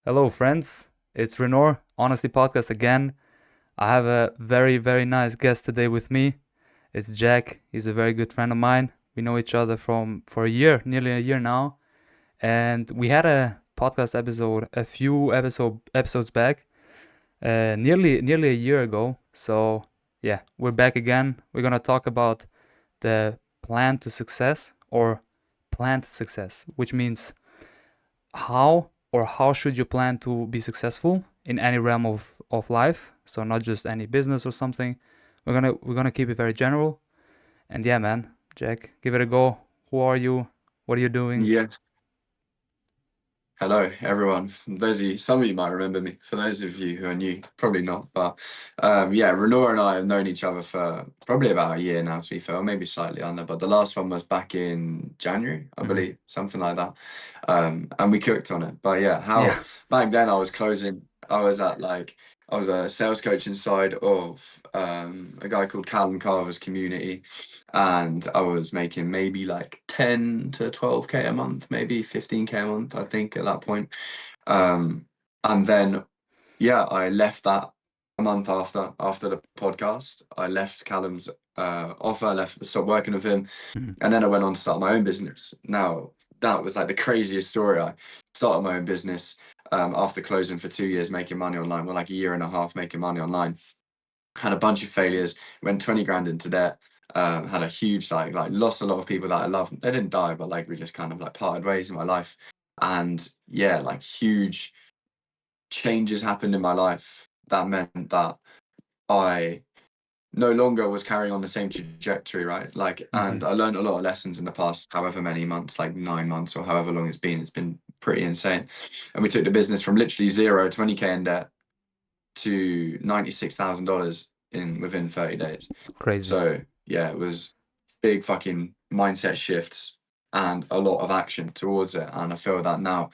Hello, friends. It's Renor, Honestly Podcast again. I have a very, very nice guest today with me. It's Jack. He's a very good friend of mine. We know each other for a year, nearly a year now, and we had a podcast episode a few episodes back, nearly a year ago. So yeah, we're back again. We're gonna talk about the plan to success or planned success, which means how should you plan to be successful in any realm of life, so not just any business or something. We're gonna keep it very general. And yeah, man, Jack, give it a go. Who are you? What are you doing? Yeah. Hello, everyone. Some of you might remember me. For those of you who are new, probably not. But yeah, Renora and I have known each other for probably about a year now, to be fair, or maybe slightly under. But the last one was back in January, I Hmm. believe, something like that. And we cooked on it. But yeah, how Yeah. back then I was closing. I was a sales coach inside of a guy called Callum Carver's community, and I was making maybe like 10 to 12K a month, maybe 15K a month, I think, at that point. Um, and then, yeah, I left that a month after the podcast. I left Callum's offer, stopped working with him, Mhm. and then I went on to start my own business. Now, that was like the craziest story. I started my own business after closing for 2 years, making money online. Well, like a year and a half making money online. Had a bunch of failures, went 20 grand into debt, had a huge lost a lot of people that I love. They didn't die, but like we just kind of like parted ways in my life. And yeah, like huge changes happened in my life that meant that I no longer was carrying on the same trajectory, right? Like, and Mhm. I learned a lot of lessons in the past, however many months, like 9 months or however long it's been. It's been pretty insane. And we took the business from literally zero, 20K in debt to $96,000 in within 30 days. Crazy. So yeah, it was big fucking mindset shifts and a lot of action towards it. And I feel that now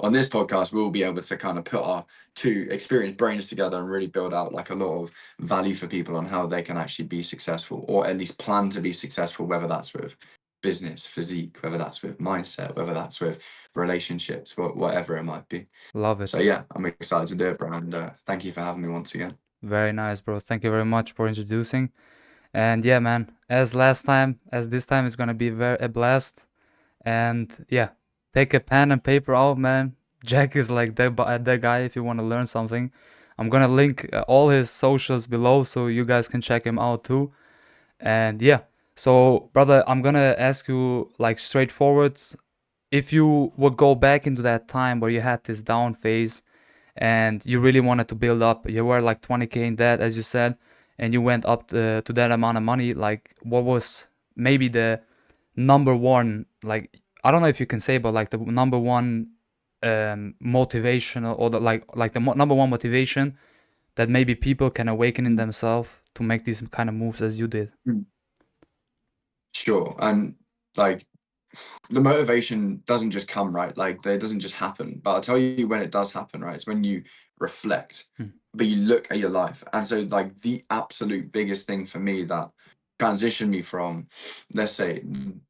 on this podcast, we'll be able to kind of put our two experienced brains together and really build out like a lot of value for people on how they can actually be successful, or at least plan to be successful, whether that's with business, physique, whether that's with mindset, whether that's with relationships, whatever it might be. Love So it. yeah, I'm excited to do it, bro, and thank you for having me once again. Very nice, bro. Thank you very much for introducing. And yeah, man, as last time, as this time is gonna be very a blast. And yeah, take a pen and paper out, man. Jack is like that guy if you want to learn something. I'm gonna link all his socials below so you guys can check him out too. And yeah, so brother, I'm gonna ask you like straightforward. If you would go back into that time where you had this down phase and you really wanted to build up, you were like 20K in debt, as you said, and you went up to that amount of money, like what was maybe the number one, like I don't know if you can say, but like the number one motivation, or the number one motivation that maybe people can awaken in Mm. themselves to make these kind of moves as you did. Mm. Sure. And like the motivation doesn't just come, right? Like it doesn't just happen. But I'll tell you when it does happen, right? It's when you reflect, Hmm. but you look at your life. And so like the absolute biggest thing for me that transitioned me from, let's say,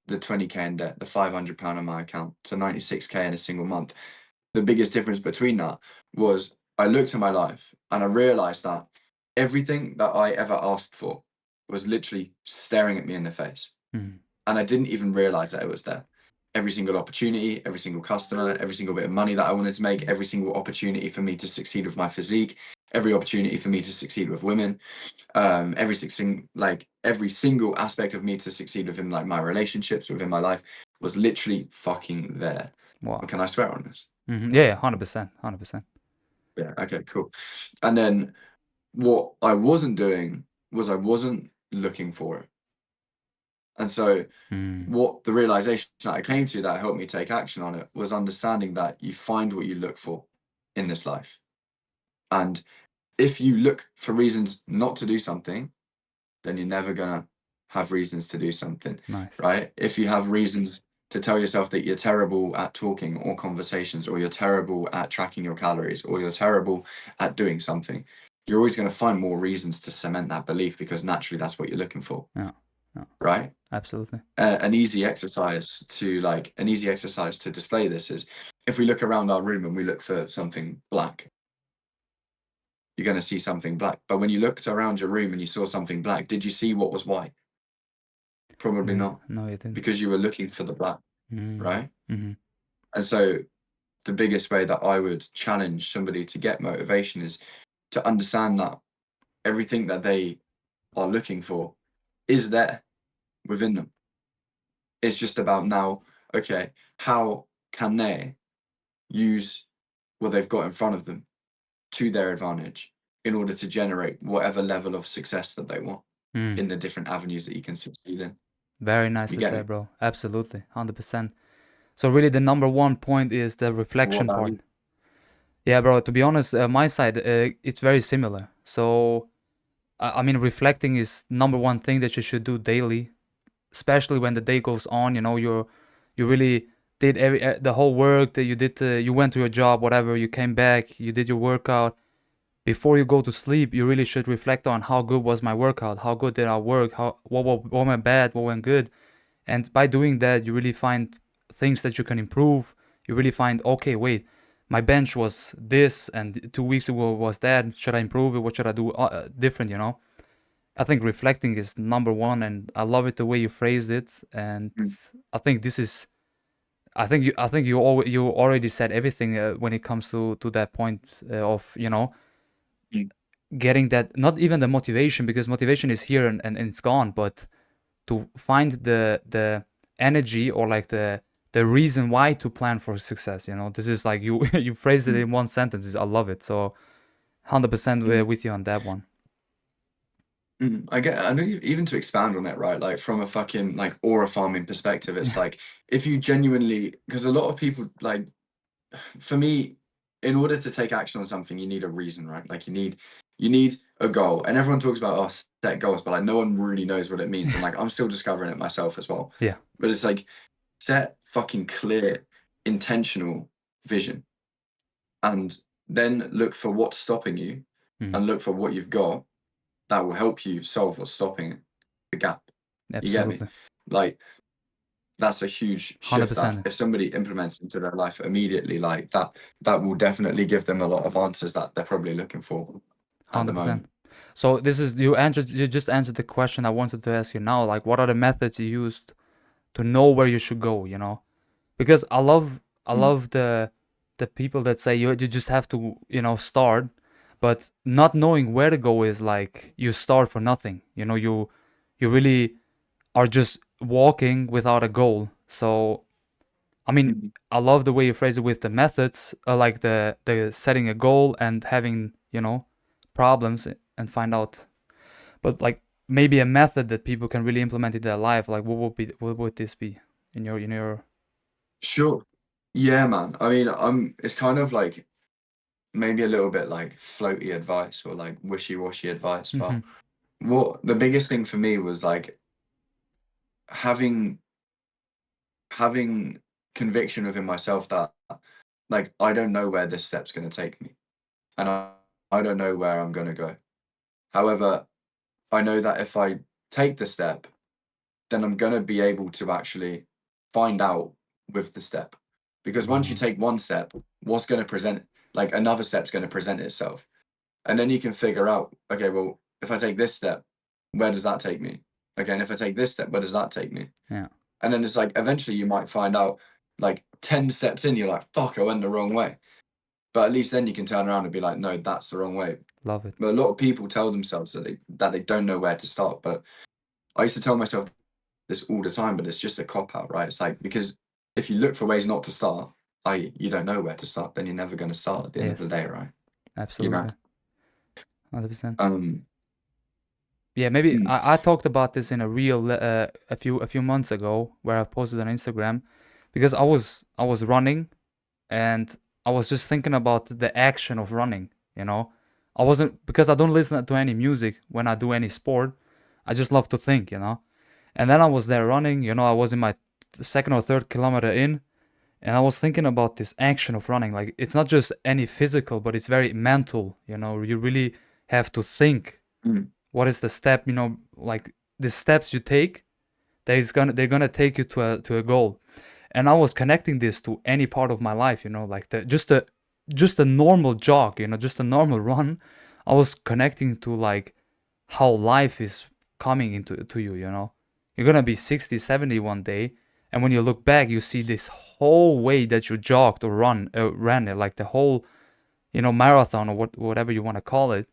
the 20K in debt, the £500 on my account to 96K in a single month. The biggest difference between that was I looked at my life and I realized that everything that I ever asked for was literally staring at me in the face. Hmm. And I didn't even realize that it was there. Every single opportunity, every single customer, every single bit of money that I wanted to make, every single opportunity for me to succeed with my physique, every opportunity for me to succeed with women, every single aspect of me to succeed within like my relationships, within my life, was literally fucking there. Wow. And can I swear on this? Yeah, yeah, 100%, 100%. Yeah. Okay. Cool. And then what I wasn't doing was I wasn't looking for it. And so Mm. what the realization that I came to that helped me take action on it was understanding that you find what you look for in this life. And if you look for reasons not to do something, then you're never gonna have reasons to do something, Nice. right? If you have reasons to tell yourself that you're terrible at talking or conversations, or you're terrible at tracking your calories, or you're terrible at doing something, you're always going to find more reasons to cement that belief because naturally that's what you're looking for, Yeah, yeah, right? absolutely. An easy exercise to display this is if we look around our room and we look for something black, you're going to see something black. But when you looked around your room and you saw something black, did you see what was white? Probably No, not, no, you didn't. because you were looking for the black, Mm. right? Mm-hmm. And so the biggest way that I would challenge somebody to get motivation is to understand that everything that they are looking for is there within them. It's just about now, okay, how can they use what they've got in front of them to their advantage in order to generate whatever level of success that they want Mm. in the different avenues that you can succeed in. Very You nicely get said, me? bro. Absolutely, 100%. So really, the number one point is the What reflection about part. you? Yeah, bro. To be honest, my side, it's very similar. So, I mean, reflecting is number one thing that you should do daily, especially when the day goes on. You know, you really did the whole work that you did. You went to your job, whatever. You came back. You did your workout. Before you go to sleep, you really should reflect on how good was my workout, how good did I work, how what went bad, what went good. And by doing that, you really find things that you can improve. You really find, okay, wait, my bench was this, and 2 weeks ago was that. Should I improve it? What should I do different? You know, I think reflecting is number one, and I love it the way you phrased it. And Mm, I think this is, I think you already said everything when it comes to that point of mm, getting that, not even the motivation, because motivation is here and it's gone, but to find the energy, or like the reason why to plan for success. This is like you you phrased it mm, in one sentence. I love it. So 100% mm, with you on that one. I know even to expand on it, right? Like from a fucking like aura farming perspective, it's like if you genuinely, because a lot of people like, for me, in order to take action on something, you need a reason, right? Like you need a goal. And everyone talks about set goals, but like no one really knows what it means. And like I'm still discovering it myself as well. Yeah. But it's like set fucking clear, intentional vision, and then look for what's stopping you Mhm. and look for what you've got that will help you solve what's stopping the gap. You get me? Absolutely. Like that's a huge shift that 100%. if somebody implements into their life immediately, like that will definitely give them a lot of answers that they're probably looking for at the 100%. moment. So this is, you just answered the question I wanted to ask you now. Like, what are the methods you used to know where you should go, because I Mm, love the people that say you just have to, start, but not knowing where to go is like you start for nothing. You really are just walking without a goal. So I mean, mm. I love the way you phrase it with the methods, like the setting a goal and having, problems and find out. But like maybe a method that people can really implement in their life, like what would this be in your Sure. Yeah, man. I mean, it's kind of like maybe a little bit like floaty advice or like wishy-washy advice, but Mhm. what the biggest thing for me was like having having conviction within myself that like I don't know where this step's going to take me, and I don't know where I'm going to go. However, I know that if I take the step, then I'm going to be able to actually find out with the step. Because once you Wow. take one step, what's going to present, like another step's going to present itself. And then you can figure out, okay, well, if I take this step, where does that take me? Okay, and if I take this step, where does that take me? Yeah. And then it's like eventually you might find out like 10 steps in, you're like, fuck, I went the wrong way. But at least then you can turn around and be like, no, that's the wrong way. Love it. But a lot of people tell themselves that they don't know where to start. But I used to tell myself this all the time, but it's just a cop out, right? It's like because if you look for ways not to start, you don't know where to start, then you're never going to start at the end of the Yes. day, right? You know. Absolutely. 100%. Um. Yeah, maybe mm, I talked about this in a reel a few months ago where I posted on Instagram, because I was running, and I was just thinking about the action of running, you know. I wasn't, because I don't listen to any music when I do any sport. I just love to think. And then I was there running, I was in my second or third kilometer in, and I was thinking about this action of running. Like, it's not just any physical, but it's very mental, You really have to think, mm, what is the step, like the steps you take, they're gonna take you to a goal. And I was connecting this to any part of my life, you know, like just a normal jog, you know, just a normal run. I was connecting to like how life is coming into to you, you know. You're gonna be 60, 70 one day, and when you look back, you see this whole way that you jogged or ran it, like the whole, you know, marathon or whatever you want to call it.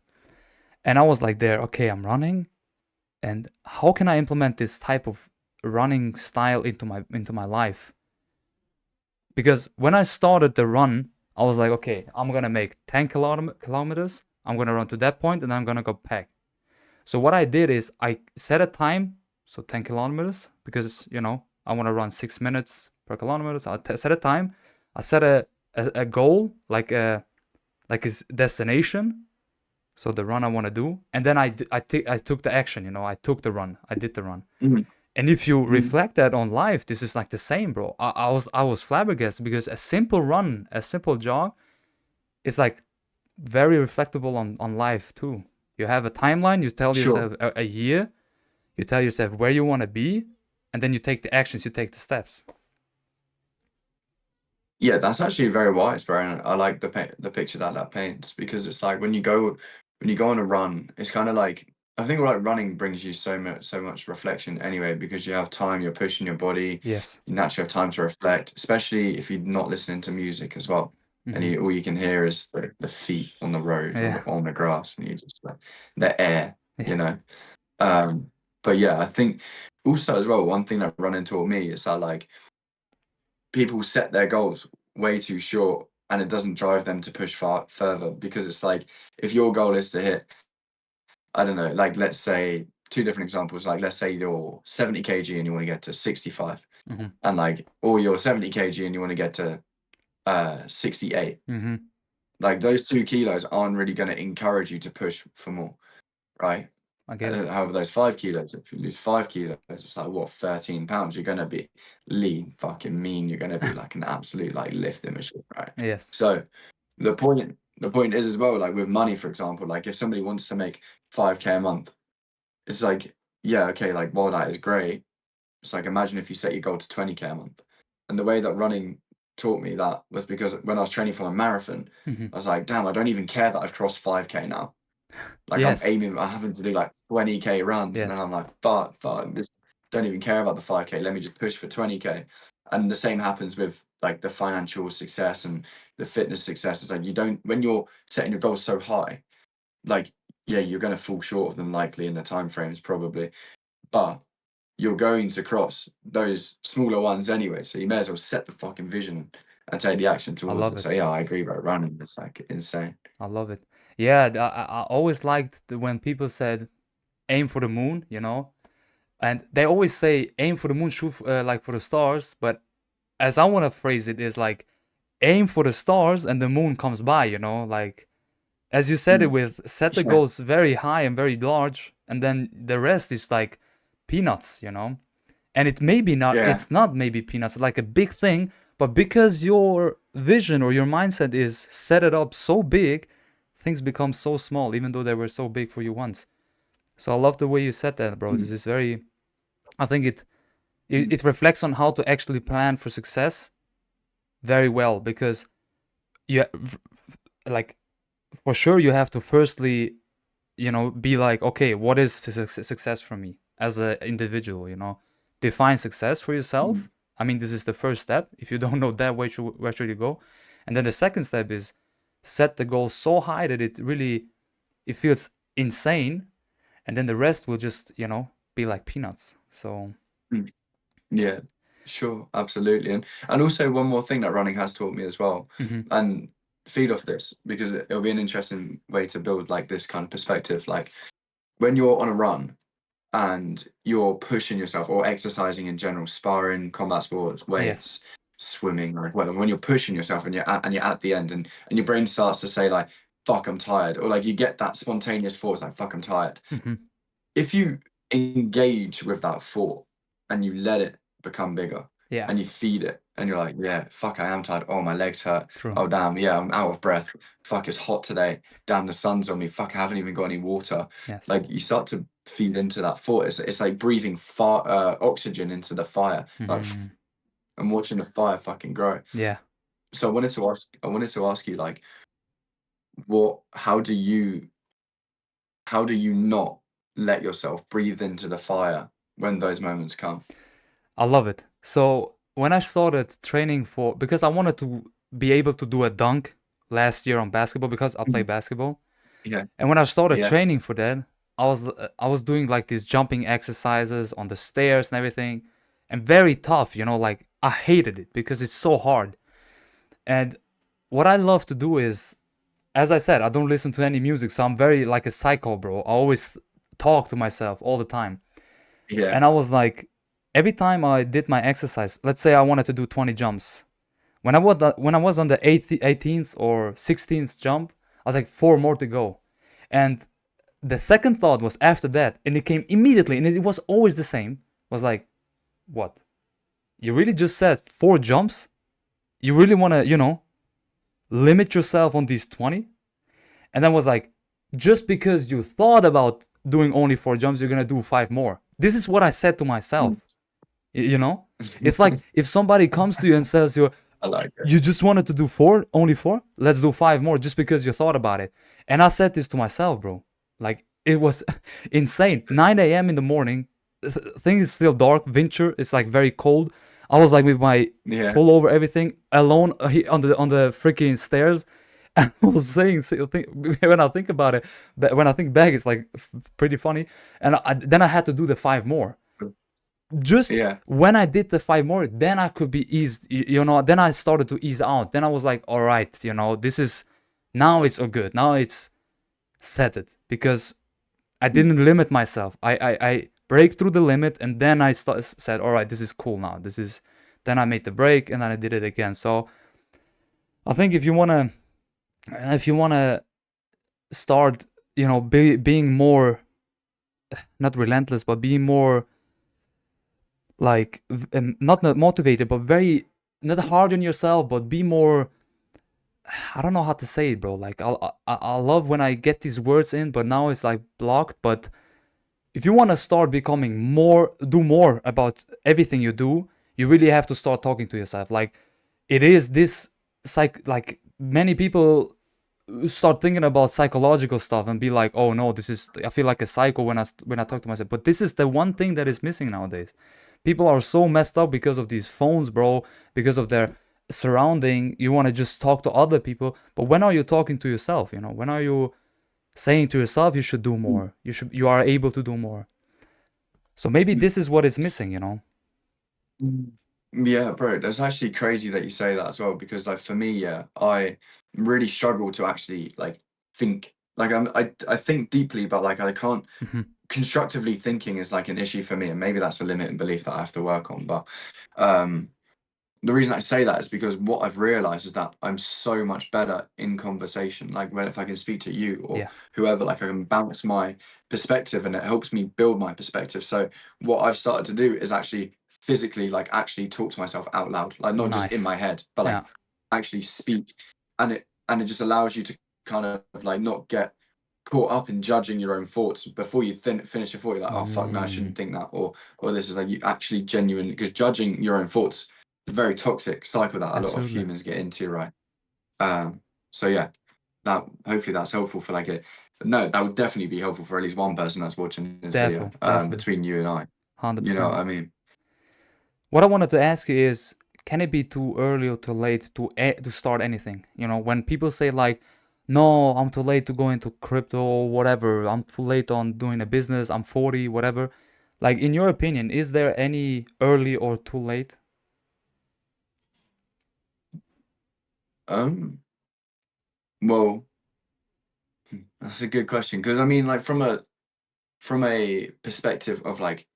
And I was like, there, okay, I'm running, and how can I implement this type of running style into my life? Because when I started the run, I was like, okay, I'm gonna make 10 kilometers. I'm gonna run to that point, and then I'm gonna go back. So what I did is I set a time, so 10 kilometers, because you know I want to run 6 minutes per kilometer. So set a time. I set a goal, like a destination, so the run I want to do, and then I took the action. You know, I took the run. I did the run. Mhm. And if you Mhm. reflect that on life, this is like the same, bro. I was flabbergasted because a simple run, a simple jog, is like very reflectable on life too. You have a timeline. You tell Sure. yourself a year. You tell yourself where you want to be, and then you take the actions. You take the steps. Yeah, that's actually very wise, bro. And I like the picture that that paints because it's like when you go on a run, it's kind of like I think like running brings you so much reflection anyway because you have time, you're pushing your body, Yes. you naturally have time to reflect, especially if you're not listening to music as well. And Mm-hmm. all you can hear is the feet on the road or Yeah. on the grass, and you just like the air, Yeah. you know. Um, but yeah, I think also as well, one thing that running taught me is that like people set their goals way too short and it doesn't drive them to push far further because it's like if your goal is to hit, I don't know, like let's say two different examples, like let's say you're 70 kg and you want to get to 65 Mm-hmm. and like or you're 70 kg and you want to get to 68. Mm-hmm. Like those 2 kilos aren't really going to encourage you to push for more, right? I get it. However, those 5 kilos, if you lose 5 kilos, it's like what, 13 pounds? You're gonna be lean, fucking mean. You're gonna be like an absolute like lifting machine, right? Yes. So the point is as well, like with money, for example, like if somebody wants to make 5K a month, it's like, yeah, okay, like while that is great, it's like imagine if you set your goal to 20K a month. And the way that running taught me that was because when I was training for a marathon, Mm-hmm. I was like, damn, I don't even care that I've crossed 5K now. Like Yes. I'm having to do like 20K runs, and then Yes. I'm like, fuck, this don't even care about the 5K. Let me just push for 20K. And the same happens with like the financial success and the fitness success. It's like you don't when you're setting your goals so high, like yeah, you're gonna fall short of them likely in the time frames probably, but you're going to cross those smaller ones anyway. So you may as well set the fucking vision and take the action I towards love it. it. So yeah, I agree about running. It's like insane. I love it. Yeah, I always liked when people said aim for the moon, you know, and they always say aim for the moon, shoot like for the stars. But as I want to phrase it, is like aim for the stars and the moon comes by, you know, like as you said it Mm. with set the Yeah. goals very high and very large, and then the rest is like peanuts, you know. And it may be not, Yeah. it's not maybe peanuts, like a big thing, but because your vision or your mindset is set it up so big, things become so small, even though they were so big for you once. So I love the way you said that, bro. This Mm. is very, I think it, Mm. it reflects on how to actually plan for success very well because you like for sure you have to firstly be like, okay, what is success for me as an individual, define success for Mm. yourself. I mean, this is the first step. If you don't know that, where should you go? And then the second step is set the goal so high that it feels insane, and then the rest will just be like peanuts. So Mm. Yeah, sure, absolutely. And also one more thing that running has taught me as well, mhm. and feed off this because it'll be an interesting way to build like this kind of perspective. Like when you're on a run and you're pushing yourself or exercising in general, sparring, combat sports, Yes. weights, swimming, or whatever, when you're pushing yourself and you're at the end and your brain starts to say like, fuck, I'm tired, or like you get that spontaneous thoughts like, fuck, I'm tired. Hmm. If you engage with that thought and you let it become bigger Yeah. and you feed it and you're like, yeah, fuck, I am tired. Oh, my legs hurt. True. Oh, damn, yeah, I'm out of breath. Fuck, it's hot today. Damn, the sun's on me. Fuck, I haven't even got any water. Yes. Like you start to feed into that thought. It's like breathing oxygen into the fire. Like Hmm. and watching the fire fucking grow. Yeah. So I wanted to ask you, like, what how do you not let yourself breathe into the fire when those moments come? I love it. So when I started training for, because I wanted to be able to do a dunk last year on basketball because I play Mhm. basketball. Yeah, And when I started yeah, training for that, I was doing like these jumping exercises on the stairs and everything, and very tough. Like I hated it because it's so hard. And what I love to do is, as I said, I don't listen to any music, so I'm very like a psycho, bro. I always talk to myself all the time. yeah. And I was like, every time I did my exercise, let's say I wanted to do 20 jumps. When I was on the 18th or 16th jump, I was like, four more to go. And the second thought was after that, and it came immediately, and it was always the same. Was like, what? You really just said four jumps? You really want to, limit yourself on these 20? And then was like, just because you thought about doing only four jumps, you're gonna do five more. This is what I said to myself. Mm. You know, it's like if somebody comes to you and says I like it. you just wanted to do four, only four, let's do five more, just because you thought about it. And I said this to myself, bro. Like it was insane. 9 a.m. in the morning, things is still dark. Winter, it's like very cold. I was like with my Yeah. pullover, everything, alone on the freaking stairs. And I was saying, when I think about it, but when I think back, it's like pretty funny. And then I had to do the five more. Just Yeah. when I did the five more, then I could be eased. Then I started to ease out. Then I was like, all right, this is now it's all good. Now it's set it because I didn't limit myself. I break through the limit, and then I said, all right, this is cool now. This is. Then I made the break, and then I did it again. So I think if you wanna start, being more, not relentless, but being more like not motivated, but very not hard on yourself, but be more. I don't know how to say it, bro. Like I love when I get these words in, but now it's like blocked. But if you want to start becoming more, do more about everything you do, you really have to start talking to yourself. Like it is this like many people start thinking about psychological stuff and be like, oh no, this is, I feel like a psycho when I talk to myself. But this is the one thing that is missing nowadays. People are so messed up because of these phones, bro, because of their surrounding. You want to just talk to other people, but when are you talking to yourself? When are you saying to yourself you should do more? You are able to do more. So maybe this is what is missing. Mm. Yeah, bro, that's actually crazy that you say that as well, because like for me, yeah, I really struggle to actually like think. Like I think deeply, but like I can't Hmm. constructively thinking is like an issue for me, and maybe that's a limiting belief that I have to work on. But um the reason I say that is because what I've realized is that I'm so much better in conversation. Like when if I can speak to you or Yeah. whoever, like I can bounce my perspective and it helps me build my perspective. So what I've started to do is actually physically like actually talk to myself out loud, like not just in Nice. my head, but like Yeah. actually speak. And it just allows you to kind of like not get caught up in judging your own thoughts before you finish your thought. You're like, oh fuck, no, I Mm, shouldn't think that, or this is like you actually genuinely, because judging your own thoughts, a very toxic cycle that a lot of absolutely. humans get into, right? So yeah, that hopefully that's helpful for like it. No, that would definitely be helpful for at least one person that's watching this video. Definitely. Between you and I, you know 100%. what I mean? What I wanted to ask you is, can it be too early or too late to start anything? When people say like, no, I'm too late to go into crypto, whatever. I'm too late on doing a business. I'm 40, whatever. Like in your opinion, is there any early or too late? Um, well, that's a good question because I mean, like from a perspective of like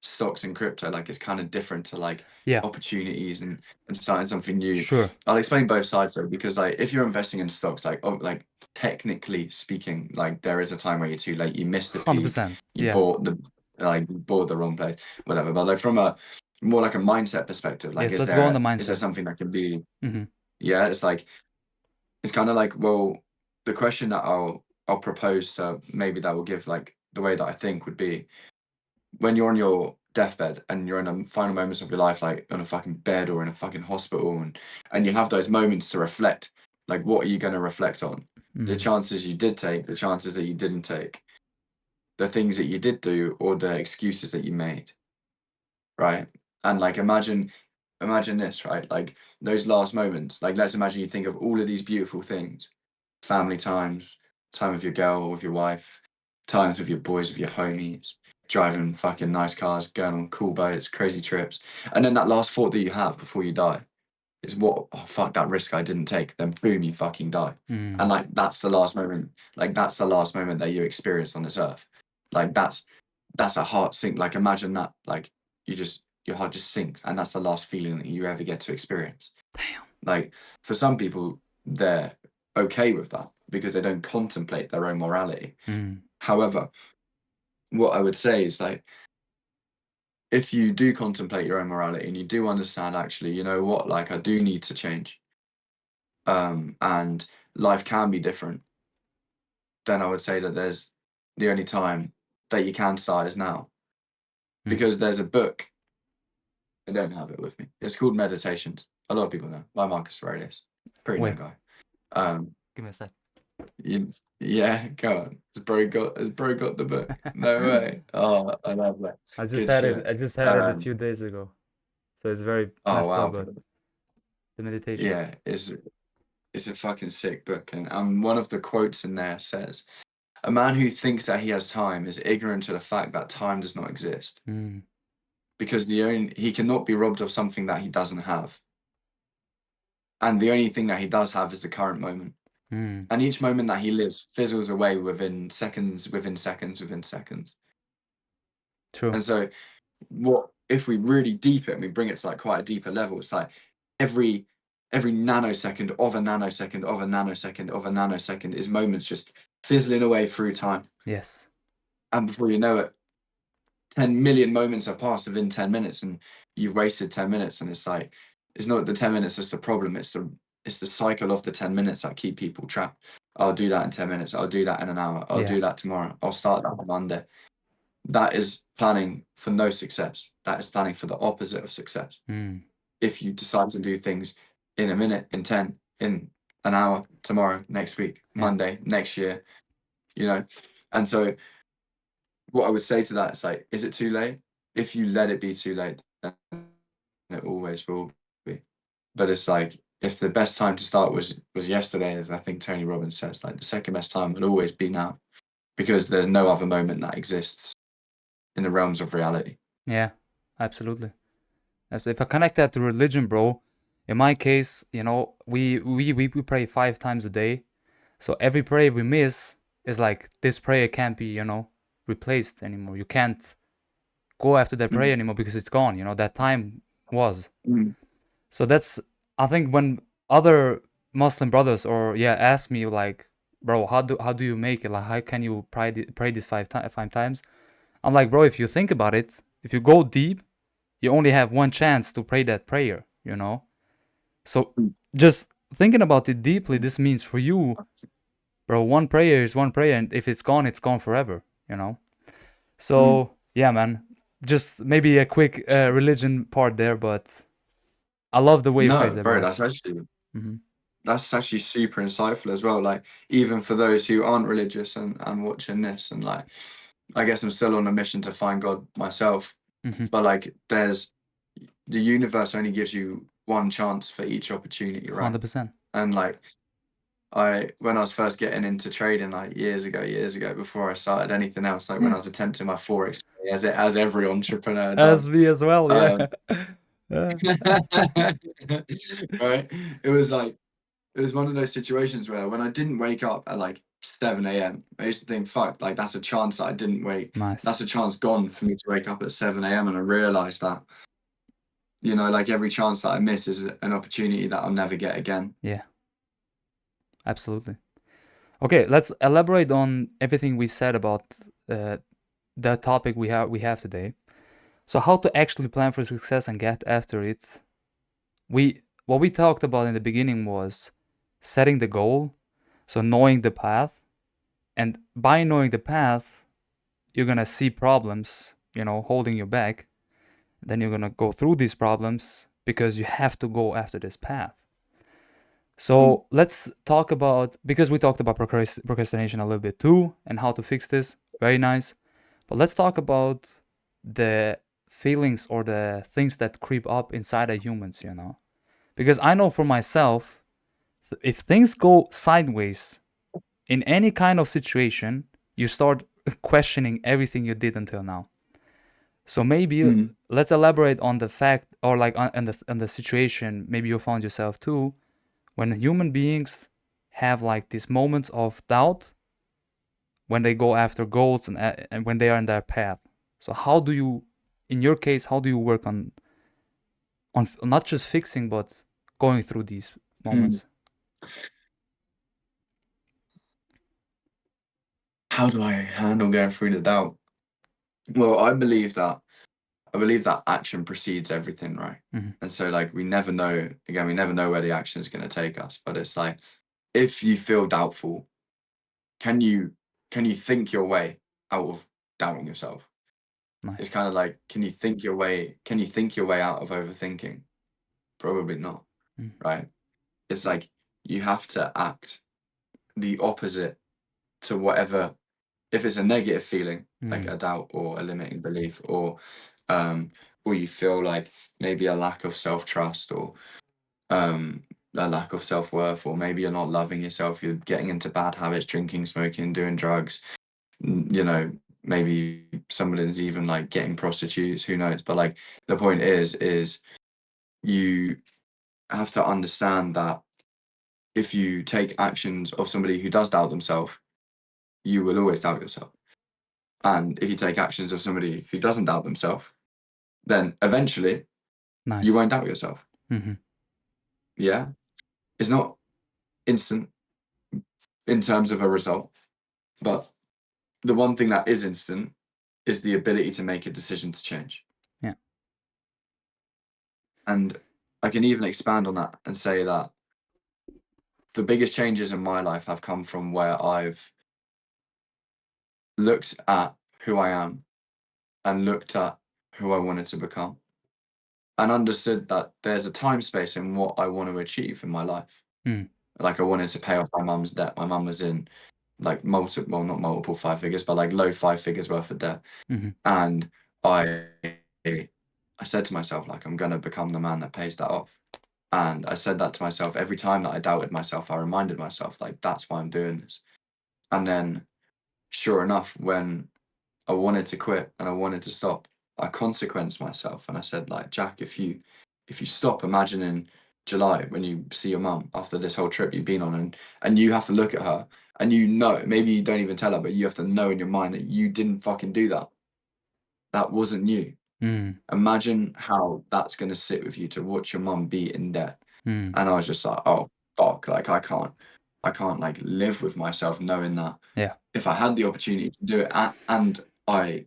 stocks and crypto, like it's kind of different to like Yeah, opportunities and starting something new. sure. I'll explain both sides though, because like if you're investing in stocks, like like technically speaking, like there is a time where you're too late. You missed the peak. 100%. You Yeah. bought the you bought the wrong place, whatever. But like from a more like a mindset perspective, like Yes, let's go on the is there mindset. something that can be? Hmm. Yeah, it's like it's kind of like, well, the question that I'll propose, so maybe that will give like the way that I think would be, when you're on your deathbed and you're in the final moments of your life, like on a fucking bed or in a fucking hospital, and you have those moments to reflect, like what are you going to reflect on? The chances you did take, the chances that you didn't take, the things that you did do, or the excuses that you made, right? And like imagine this, right? Like those last moments, like let's imagine you think of all of these beautiful things, family times, time with your girl or with your wife, times with your boys, with your homies, driving fucking nice cars, going on cool boats, crazy trips. And then that last thought that you have before you die is what, oh fuck, that risk I didn't take. Then boom, you fucking die. And like that's the last moment, like that's the last moment that you experience on this earth. Like that's a heart sink. Like imagine that, like your heart just sinks, and that's the last feeling that you ever get to experience. Damn. Like for some people, they're okay with that because they don't contemplate their own morality. However, what I would say is like if you do contemplate your own morality and you do understand actually, you know what, like I do need to change, and life can be different, then I would say that there's the only time that you can start is now. Because there's a book, I don't have it with me. It's called Meditations. A lot of people know by Marcus Aurelius. Pretty known Wait, guy. give me a sec. Yeah, go on. Has bro got the book? No way. Oh, I love that. I just Good had it. shit. I just had it a few days ago, so it's very Oh messed up. wow. But the meditations. Yeah, it's a fucking sick book, and one of the quotes in there says, "A man who thinks that he has time is ignorant of the fact that time does not exist, because he cannot be robbed of something that he doesn't have, and the only thing that he does have is the current moment." And each moment that he lives fizzles away within seconds, within seconds, within seconds. True. And so, what if we really deep it and we bring it to like quite a deeper level? It's like every nanosecond of a nanosecond of a nanosecond of a nanosecond is moments just fizzling away through time. Yes. And before you know it, 10 million moments have passed within 10 minutes, and you've wasted 10 minutes. And it's like, it's not the 10 minutes that's the problem. It's the cycle of the 10 minutes that keep people trapped. I'll do that in 10 minutes. I'll do that in an hour. I'll Yeah. do that tomorrow. I'll start that on Monday. That is planning for no success. That is planning for the opposite of success. If you decide to do things in a minute, in 10, in an hour, tomorrow, next week, Monday, next year, you know. And so what I would say to that is like, is it too late? If you let it be too late, then it always will be. But it's like if the best time to start was yesterday, as I think Tony Robbins says, like the second best time would always be now, because there's no other moment that exists in the realms of reality. Yeah. Absolutely. As if I connect that to religion, bro. In my case, you know, we pray 5 times a day. So every prayer we miss is like this prayer can't be, you know, replaced anymore. You can't go after that prayer anymore because it's gone. You know, that time was. Mm. So that's, I think when other Muslim brothers or yeah ask me like, bro, how do you make it? Like, how can you pray this 5 times? I'm like, bro, if you think about it, if you go deep, you only have one chance to pray that prayer. You know, so just thinking about it deeply, this means for you, bro, one prayer is one prayer, and if it's gone forever. You know. Mm. So yeah, man, just maybe a quick religion part there, but I love the way you phrase No, that, bro, bro. It's that's actually super insightful as well. Like even for those who aren't religious and watching this, and like I guess I'm still on a mission to find God myself. But like there's the universe only gives you one chance for each opportunity, right? 100%. And like when I was first getting into trading like years ago, before I started anything else, like when I was attempting my forex, as every entrepreneur As does. me as well, yeah. Um, right? It was like it was one of those situations where when I didn't wake up at like 7 a.m., I used to think, fuck, like that's a chance that I didn't wake. Nice. That's a chance gone for me to wake up at 7 a.m. And I realized that, you know, like every chance that I miss is an opportunity that I'll never get again. Yeah, absolutely. Okay, let's elaborate on everything we said about uh, the topic we have today. So how to actually plan for success and get after it. What we talked about in the beginning was setting the goal, so knowing the path, and by knowing the path, you're gonna see problems holding you back, then you're gonna go through these problems because you have to go after this path. Mm. So let's talk about, because we talked about procrastination a little bit too and how to fix this. Very nice. But let's talk about the feelings or the things that creep up inside of humans. Because I know for myself, if things go sideways in any kind of situation, you start questioning everything you did until now. So maybe Mm. let's elaborate on the fact, or like on the situation maybe you found yourself too, when human beings have like these moments of doubt when they go after goals and when they are in their path. So how do you, in your case, how do you work on not just fixing but going through these Mm. moments? How do I handle going through the doubt? Well, I believe that action precedes everything, right? Mm-hmm. And so like we never know, again, we never know where the action is going to take us. But it's like, if you feel doubtful, can you think your way out of doubting yourself? It's Nice. kind of like, can you think your way out of overthinking? Probably not, Mm. right? It's like you have to act the opposite to whatever. If it's a negative feeling, like Mm. a doubt or a limiting belief, um or you feel like maybe a lack of self-trust, or um a lack of self-worth, or maybe you're not loving yourself, you're getting into bad habits, drinking, smoking, doing drugs, maybe someone is even like getting prostitutes, who knows. But like the point is you have to understand that if you take actions of somebody who does doubt themselves, you will always doubt yourself. And if you take actions of somebody who doesn't doubt themselves, then eventually you Nice. won't doubt yourself. Mm-hmm. Yeah. It's not instant in terms of a result, but the one thing that is instant is the ability to make a decision to change. Yeah. And I can even expand on that and say that the biggest changes in my life have come from where I've looked at who I am and looked at who I wanted to become and understood that there's a time space in what I want to achieve in my life. Mm. Like I wanted to pay off my mum's debt. My mum was in like multiple, well, not multiple five figures, but like low five figures worth of debt. Mm-hmm. And I I said to myself, like, I'm gonna become the man that pays that off. And I said that to myself every time that I doubted myself. I reminded myself, like, that's why I'm doing this. And then, sure enough, when I wanted to quit and I wanted to stop, I consequenced myself and I said, like, Jack, if you stop imagining July when you see your mum after this whole trip you've been on, and you have to look at her and maybe you don't even tell her, but you have to know in your mind that you didn't fucking do that. That wasn't you. Mm. Imagine how that's gonna sit with you to watch your mum be in debt. Mm. And I was just like, oh fuck, like I can't like live with myself knowing that Yeah. if I had the opportunity to do it and I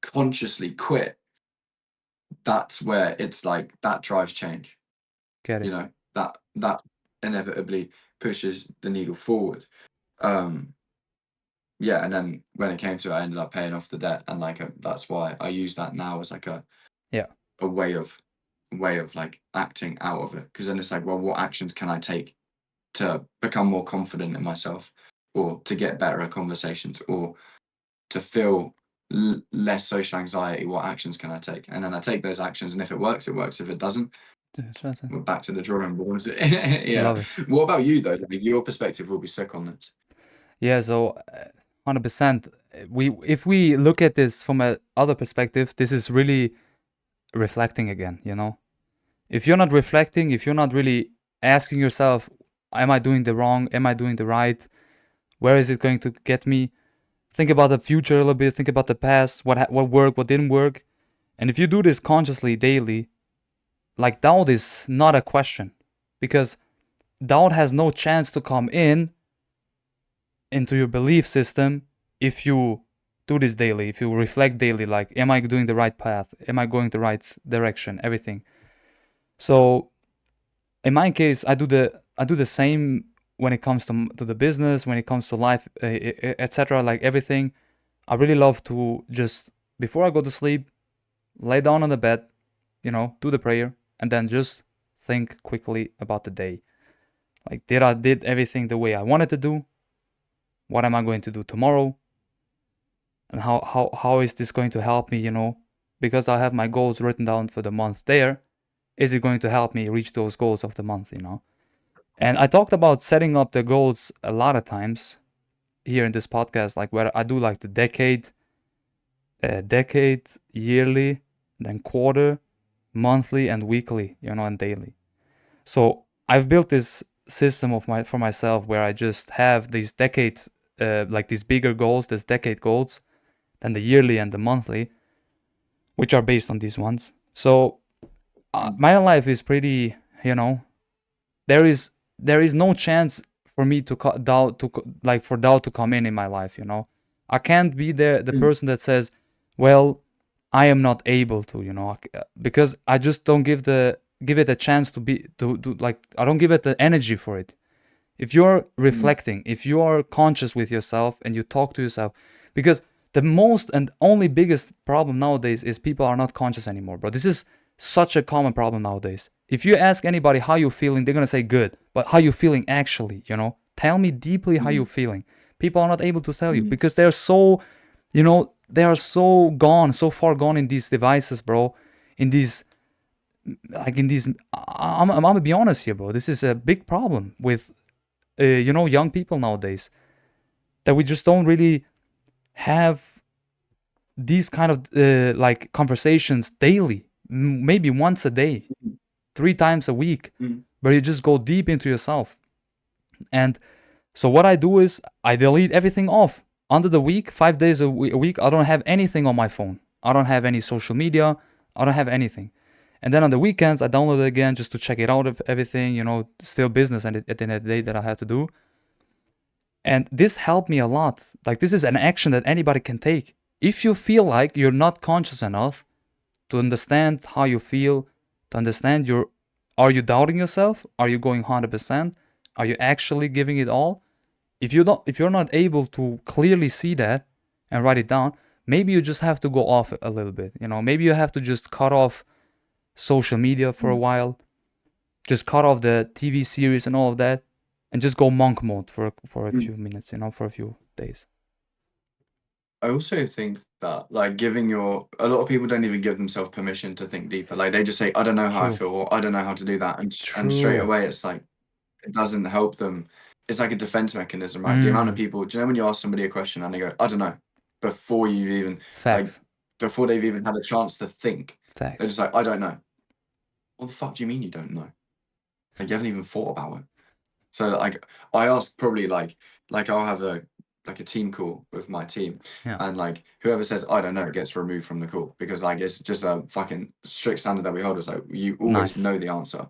consciously quit, that's where it's like that drives change. Get it. That inevitably pushes the needle forward. Um, yeah, and then when it came to it, I ended up paying off the debt, and like that's why I use that now as like Yeah. a way of like acting out of it. Because then it's like, well, what actions can I take to become more confident in myself, or to get better at conversations, or to feel less social anxiety? What actions can I take? And then I take those actions, and if it works, it works. If it doesn't, we're back to the drawing boards. Yeah. Love it. What about you though? Like, your perspective will be sick on this. Yeah, so 100%. If we look at this from a other perspective, this is really reflecting again. If you're not reflecting, if you're not really asking yourself, am I doing the wrong? Am I doing the right? Where is it going to get me? Think about the future a little bit, think about the past, what worked, what didn't work. And if you do this consciously daily, like doubt is not a question, because doubt has no chance to come into your belief system if you do this daily, if you reflect daily, like, am I doing the right path? Am I going the right direction? Everything. So in my case, I do the same when it comes to the business, when it comes to life, etc. Like everything, I really love to just before I go to sleep, lay down on the bed, do the prayer, and then just think quickly about the day. Like, did everything the way I wanted to do? What am I going to do tomorrow? And how is this going to help me, because I have my goals written down for the month there. Is it going to help me reach those goals of the month? And I talked about setting up the goals a lot of times here in this podcast, like where I do like the decade, yearly, then quarter, monthly, and weekly, and daily. So I've built this system for myself where I just have these decades, like these bigger goals, these decade goals, then the yearly and the monthly, which are based on these ones. So my life is pretty, there is no chance for me to doubt to like for doubt to come in my life. I can't be the person that says, well, I am not able to, because I just don't give it a chance to be to like I don't give it the energy for it. If you're reflecting, if you are conscious with yourself and you talk to yourself, because the most and only biggest problem nowadays is people are not conscious anymore, bro. This is such a common problem nowadays. If you ask anybody how you feeling, they're gonna say good, but how you feeling actually, tell me deeply how you feeling. People are not able to tell you because they're so, they are so gone, so far gone in these devices, bro. In these, I'm gonna be honest here, bro. This is a big problem with young people nowadays, that we just don't really have these kind of like conversations daily, maybe once a day, 3 times a week, where you just go deep into yourself. And so what I do is I delete everything off under the week. 5 days a week, I don't have anything on my phone. I don't have any social media. I don't have anything. And then on the weekends, I download it again just to check it out of everything, still business and at the end of the day that I have to do. And this helped me a lot. Like, this is an action that anybody can take. If you feel like you're not conscious enough to understand how you feel, to understand are you doubting yourself? Are you going 100%? Are you actually giving it all? If you're not able to clearly see that and write it down, maybe you just have to go off a little bit. Maybe you have to just cut off social media for a while, just cut off the TV series and all of that, and just go monk mode for a few minutes, for a few days. I also think that like a lot of people don't even give themselves permission to think deeper. Like they just say, I don't know how I True. feel, or I don't know how to do that. And straight True. away it's like it doesn't help them. It's like a defense mechanism, right? The amount of people, do you know when you ask somebody a question and they go, I don't know, before you've even like Facts. before they've even had a chance to think, they're Facts. just like, I don't know. What the fuck do you mean you don't know? Like you haven't even thought about it. So like I ask probably like I'll have a team call with my team, Yeah. and like whoever says I don't know gets removed from the call because like it's just a fucking strict standard that we hold. It's like you always Nice. know the answer.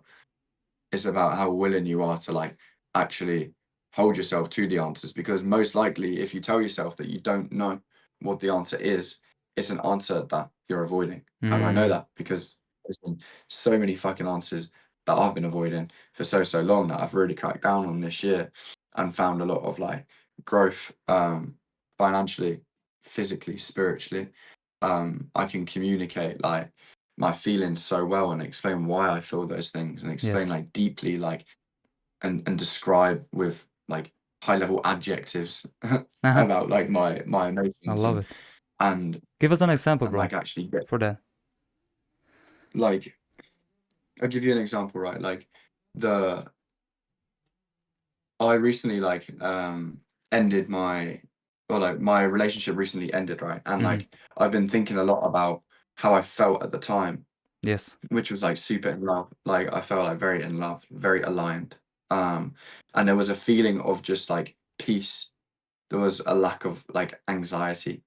It's about how willing you are to like actually hold yourself to the answers, because most likely if you tell yourself that you don't know what the answer is, it's an answer that you're avoiding. And I know that because there's been so many fucking answers that I've been avoiding for so long that I've really cut down on this year and found a lot of like growth, financially, physically, spiritually. I can communicate like my feelings so well and explain why I feel those things and explain Yes. like deeply, like and describe with like high level adjectives about like my I emotions love it. and Give us an example, bro, like actually get for that. like I'll give you an example, right? Like the I recently like ended my like my relationship recently ended, right? And like I've been thinking a lot about how I felt at the time, Yes. which was like super in love. Like I felt like very in love, very aligned. And there was a feeling of just like peace. There was a lack of like anxiety.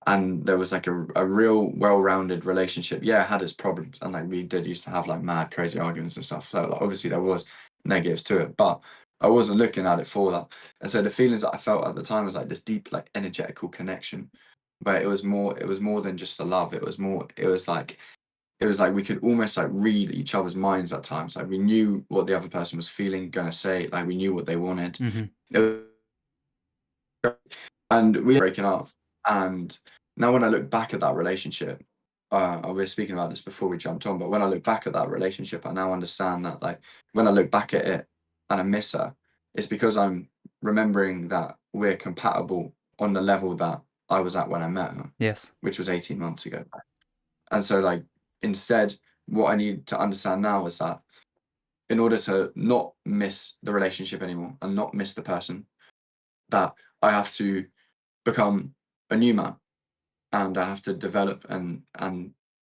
And there was like a real well-rounded relationship. Yeah, it had its problems. And like we did used to have like mad, crazy arguments and stuff. So like, obviously there was negatives to it, but I wasn't looking at it for that. And so the feelings that I felt at the time was like this deep, like energetical connection. But it was more than just a love. It was like we could almost like read each other's minds at times. Like we knew what the other person was feeling, gonna say. Like we knew what they wanted. Mm-hmm. It was, and we were breaking up, and Now, when I look back at that relationship, we were speaking about this before we jumped on, but when I look back at that relationship, I now understand that, like, when I look back at it and I miss her, it's because I'm remembering that we're compatible on the level that I was at when I met her, Yes. which was 18 months ago. And so, like, instead, what I need to understand now is that in order to not miss the relationship anymore and not miss the person, that I have to become a new man, and I have to develop and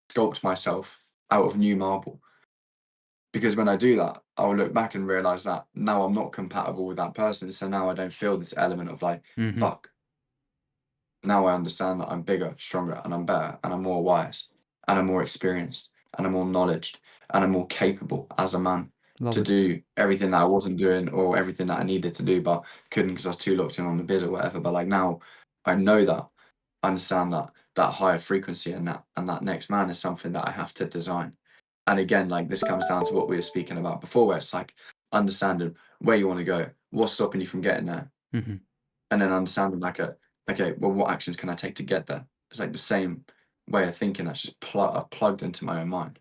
sculpt myself out of new marble. Because when I do that, I'll look back and realize that now I'm not compatible with that person. So now I don't feel this element of like, Mm-hmm. fuck. Now I understand that I'm bigger, stronger, and I'm better, and I'm more wise, and I'm more experienced, and I'm more knowledged, and I'm more capable as a man Love to it. do everything that I wasn't doing or everything that I needed to do, but couldn't because I was too locked in on the biz or whatever. But like now I know that, I understand that that higher frequency and that next man is something that I have to design. And again, like this comes down to what we were speaking about before, where it's like understanding where you want to go, what's stopping you from getting there, Mm-hmm. and then understanding like okay, well, what actions can I take to get there? It's like the same way of thinking that's just I've plugged into my own mind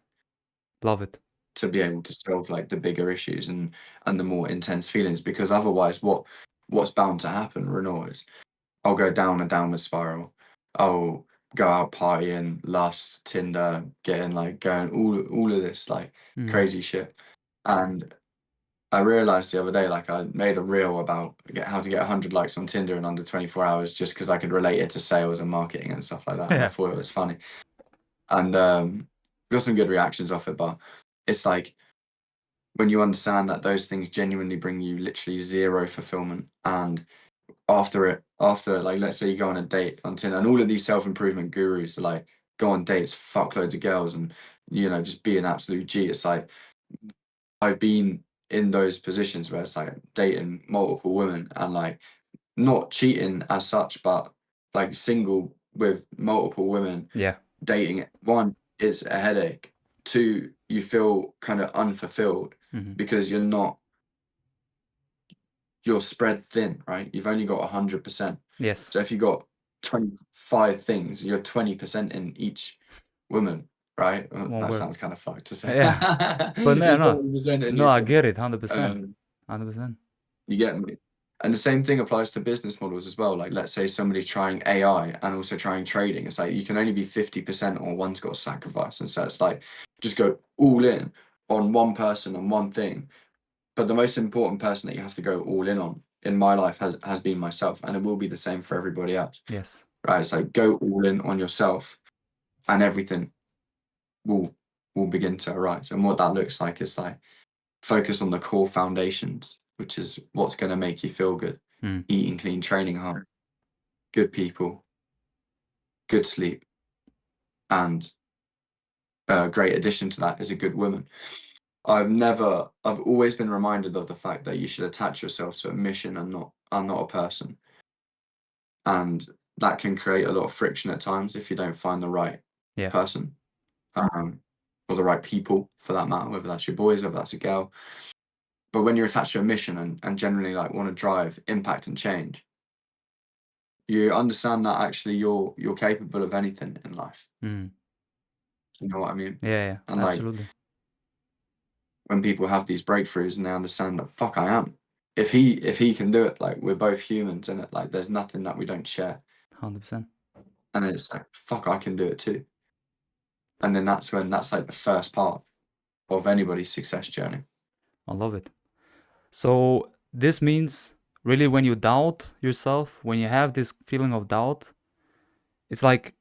Love it. to be able to solve like the bigger issues and the more intense feelings. Because otherwise, what's bound to happen, Renault, is I'll go down a downward spiral. I'll go out partying, lust, Tinder, getting like going all of this like Mm-hmm. crazy shit. And I realized the other day, like I made a reel about how to get 100 likes on Tinder in under 24 hours just because I could relate it to sales and marketing and stuff like that. And I Yeah. thought it was funny. And got some good reactions off it. But it's like when you understand that those things genuinely bring you literally zero fulfillment, and after like let's say you go on a date on Tinder, and all of these self-improvement gurus are like go on dates, fuck loads of girls, and just be an absolute G. It's like I've been in those positions where it's like dating multiple women and like not cheating as such, but like single with multiple women, Yeah. dating. One, it's a headache. Two, you feel kind of unfulfilled Mm-hmm. because you're spread thin, right? You've only got 100%. Yes. So if you got 25 things, you're 20% in each woman, right? Won't That work. sounds kind of fucked to say. Yeah. But no, You're no. 20% in No, each I one. get it. 100%. Um, 100%. you get me? And the same thing applies to business models as well. Like, let's say somebody's trying AI and also trying trading. It's like you can only be 50% or one's got to sacrifice. And so it's like just go all in on one person and one thing. But the most important person that you have to go all in on in my life has been myself, and it will be the same for everybody else. Yes. Right? It's like go all in on yourself, and everything will will begin to arise. And what that looks like is like focus on the core foundations, which is what's going to make you feel good: Mm. eating clean, training hard, good people, good sleep, and a great addition to that is a good woman. I've always been reminded of the fact that you should attach yourself to a mission and not a person. And that can create a lot of friction at times if you don't find the right Yeah. person, um, or the right people for that matter, whether that's your boys, whether that's a girl. But when you're attached to a mission and generally like want to drive impact and change, you understand that actually you're capable of anything in life. Mm. You know what I mean? Yeah, yeah. And like Absolutely. when people have these breakthroughs and they understand that fuck I am. If he can do it, like we're both humans in it, like there's nothing that we don't share. 100%. And then it's like, fuck, I can do it too. And then that's like the first part of anybody's success journey. I love it. So this means really when you doubt yourself, when you have this feeling of doubt, it's like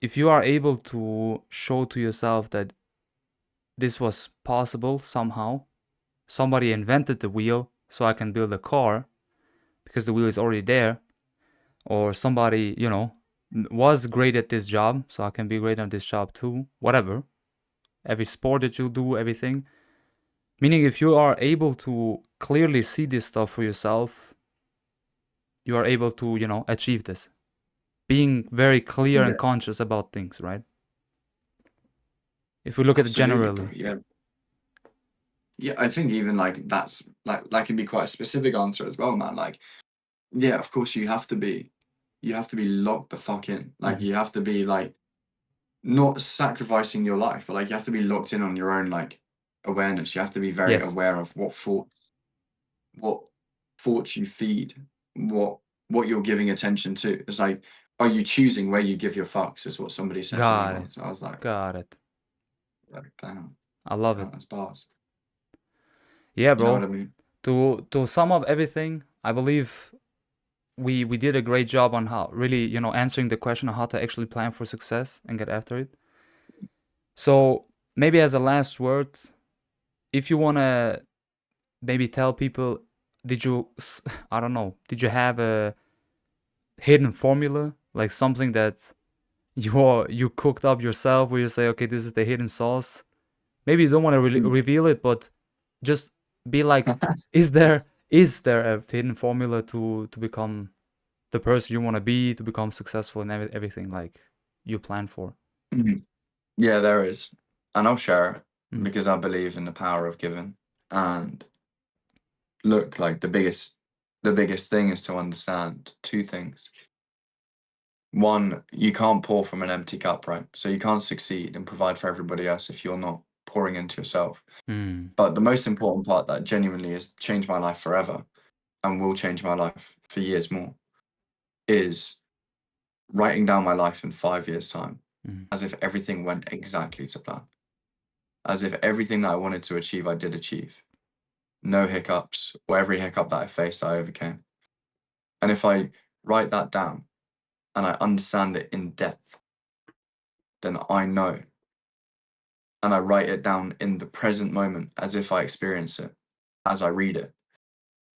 if you are able to show to yourself that this was possible somehow, somebody invented the wheel so I can build a car because the wheel is already there, or somebody, was great at this job so I can be great at this job too, whatever. Every sport that you do, everything. Meaning, if you are able to clearly see this stuff for yourself, you are able to, achieve this. Being very clear and Yeah, conscious about things, right? If we look at it absolutely, bro. generally. Yeah. Yeah, I think even like that can be quite a specific answer as well, man. Like, yeah, of course you have to be. you have to be locked the fuck in. Like, Mhm. you have to be like not sacrificing your life, but like you have to be locked in on your own like awareness. You have to be very Yes. aware of what thoughts you feed, what what you're giving attention to. It's like, are you choosing where you give your fucks? Is what somebody said to me Got it. once. I was Got it. like, damn, I love it. damn, that's bars. Yeah, You know what bro. I mean? To sum up everything, I believe we did a great job on how really, answering the question of how to actually plan for success and get after it. So, maybe as a last word, if you want to maybe tell people, did you I don't know, did you have a hidden formula, like something that you cooked up yourself where you say, okay, this is the hidden sauce? Maybe you don't want to Mm. reveal it, but just be like, is there a hidden formula to become the person you want to be, to become successful in everything like you plan for? Mhm. Yeah, there is, and I'll share it Mm, because I believe in the power of giving. And look, like the biggest thing is to understand two things. One, you can't pour from an empty cup, right? So you can't succeed and provide for everybody else if you're not pouring into yourself. mm, But the most important part that genuinely has changed my life forever and will change my life for years more is writing down my life in 5 years' time mm, as if everything went exactly to plan. As if everything that I wanted to achieve, I did achieve. No hiccups, or every hiccup that I faced, I overcame. And if I write that down and I understand it in depth, then I know, and I write it down in the present moment as if I experience it, as I read it.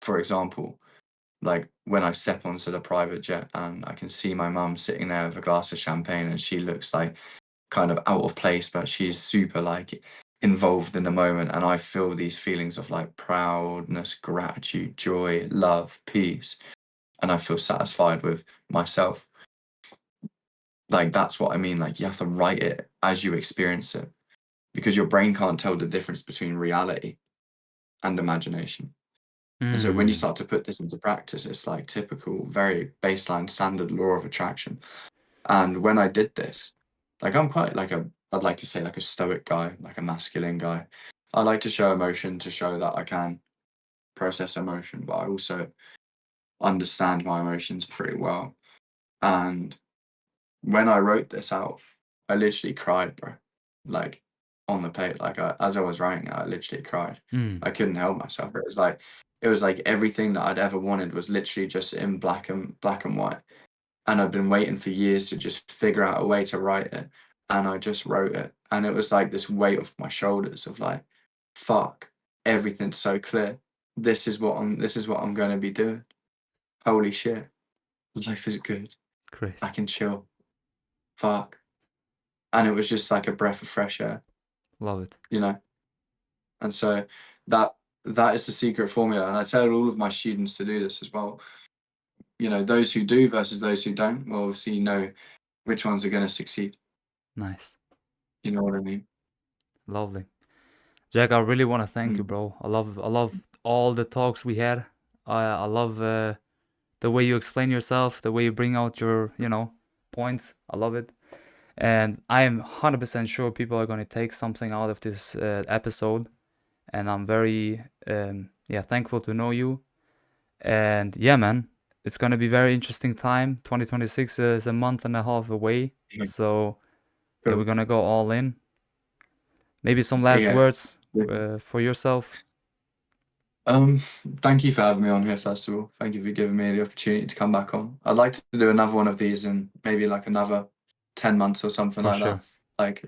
For example, like when I step onto the private jet and I can see my mum sitting there with a glass of champagne and she looks like kind of out of place, but she's super like involved in the moment. And I feel these feelings of like proudness, gratitude, joy, love, peace. And I feel satisfied with myself. Like that's what I mean. Like you have to write it as you experience it because your brain can't tell the difference between reality and imagination. And so when you mm, start to put this into practice, it's like typical, very baseline standard law of attraction. And when I did this, like I'm quite like I'd like to say like a stoic guy, like a masculine guy. I like to show emotion to show that I can process emotion, but I also understand my emotions pretty well. And when I wrote this out, I literally cried, bro. Like on the page, like as I was writing it, I literally cried. mm. I couldn't help myself. It was like everything that I'd ever wanted was literally just in black and white. And I'd been waiting for years to just figure out a way to write it. And I just wrote it. And it was like this weight off my shoulders of like, fuck, everything's so clear. This is what I'm gonna be doing. Holy shit. Life is good. I Crazy. can chill. Fuck. And it was just like a breath of fresh air, Love it. you know? And so that that is the secret formula. And I tell all of my students to do this as well. Those who do versus those who don't will obviously know which ones are gonna succeed. Nice. You know what I mean? Lovely. Jack, I really want to thank you, Mm. bro. I love all the talks we had. I love the way you explain yourself, the way you bring out your, points. I love it. And I am 100% sure people are going to take something out of this episode. And I'm very, yeah, thankful to know you. And yeah, man, it's going to be very interesting time. 2026 is a month and a half away. Yeah. So yeah, we're Cool. going to go all in. Maybe some last Yeah. words for yourself. Um, Thank you for having me on here, first of all. Thank you for giving me the opportunity to come back on. I'd like to do another one of these in maybe like another 10 months or something For like sure. that. Like,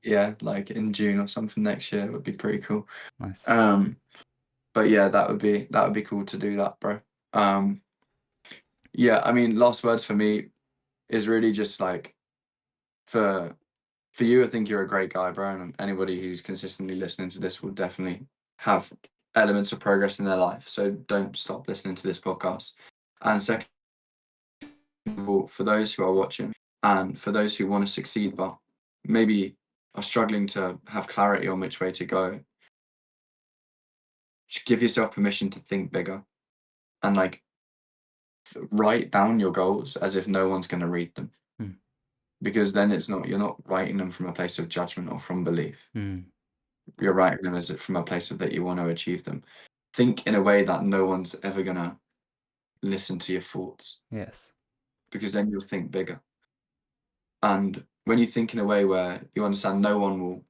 yeah, like in June or something next year would be pretty cool. Nice. Um, but yeah, that would be cool to do that, bro. Um, yeah, I mean, last words for me is really just like for for you, I think you're a great guy, bro, and anybody who's consistently listening to this will definitely have elements of progress in their life. So don't stop listening to this podcast. And second of all, for those who are watching and for those who want to succeed but maybe are struggling to have clarity on which way to go, just give yourself permission to think bigger and like write down your goals as if no one's going to read them, Mm. because then you're not writing them from a place of judgment or from belief. Mm. You're writing them as if from a place of that you want to achieve them. Think in a way that no one's ever going to listen to your thoughts, Yes. because then you'll think bigger. And when you think in a way where you understand no one will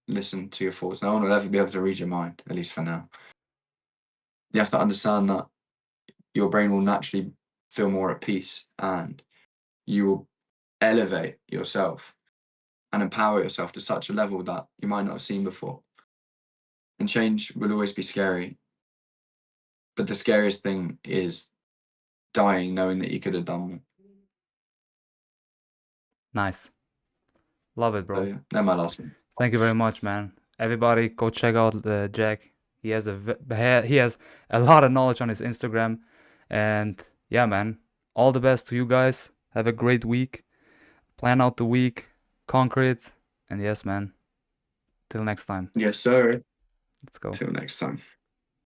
listen to your thoughts, no one will ever be able to read your mind, at least for now. You have to understand that your brain will naturally feel more at peace, and you will elevate yourself and empower yourself to such a level that you might not have seen before. And change will always be scary, but the scariest thing is dying knowing that you could have done more. Nice. Love it, So bro. yeah, they're my last one. Thank you very much, man. Everybody, go check out Jack. He has he has a lot of knowledge on his Instagram, and yeah, man. All the best to you guys. Have a great week. Plan out the week, conquer it, and yes, man. Till next time. Yes, sir. Let's go. Till next time.